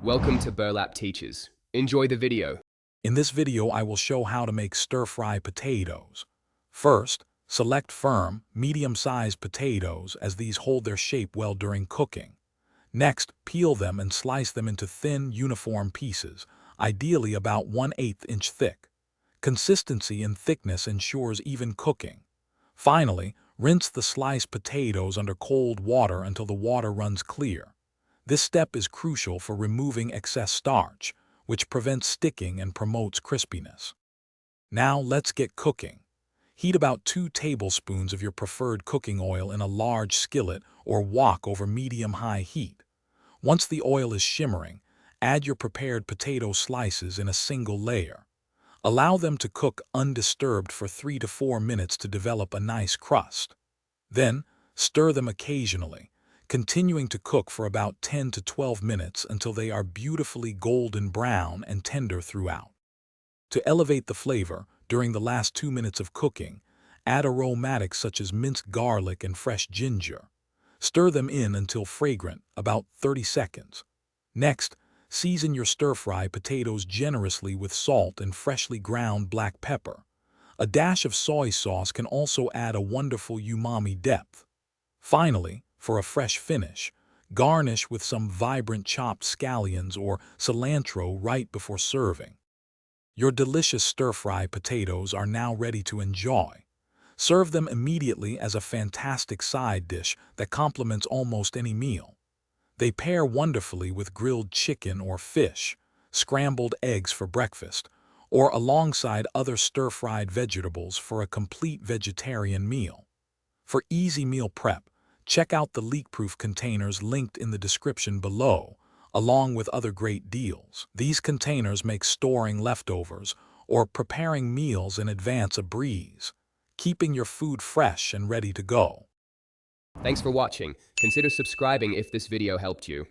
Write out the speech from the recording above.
Welcome to Burlap Teachers. Enjoy the video. In this video, I will show how to make stir-fry potatoes. First, select firm, medium-sized potatoes as these hold their shape well during cooking. Next, peel them and slice them into thin, uniform pieces, ideally about 1/8 inch thick. Consistency and thickness ensures even cooking. Finally, rinse the sliced potatoes under cold water until the water runs clear. This step is crucial for removing excess starch, which prevents sticking and promotes crispiness. Now let's get cooking. Heat about 2 tablespoons of your preferred cooking oil in a large skillet or wok over medium-high heat. Once the oil is shimmering, add your prepared potato slices in a single layer. Allow them to cook undisturbed for 3 to 4 minutes to develop a nice crust. Then, stir them occasionally, continuing to cook for about 10 to 12 minutes until they are beautifully golden brown and tender throughout. To elevate the flavor, during the last 2 minutes of cooking, add aromatics such as minced garlic and fresh ginger. Stir them in until fragrant, about 30 seconds. Next, season your stir-fry potatoes generously with salt and freshly ground black pepper. A dash of soy sauce can also add a wonderful umami depth. Finally, for a fresh finish, garnish with some vibrant chopped scallions or cilantro right before serving. Your delicious stir-fry potatoes are now ready to enjoy. Serve them immediately as a fantastic side dish that complements almost any meal. They pair wonderfully with grilled chicken or fish, scrambled eggs for breakfast, or alongside other stir-fried vegetables for a complete vegetarian meal. For easy meal prep, check out the leak-proof containers linked in the description below, along with other great deals. These containers make storing leftovers or preparing meals in advance a breeze, keeping your food fresh and ready to go. Thanks for watching. Consider subscribing if this video helped you.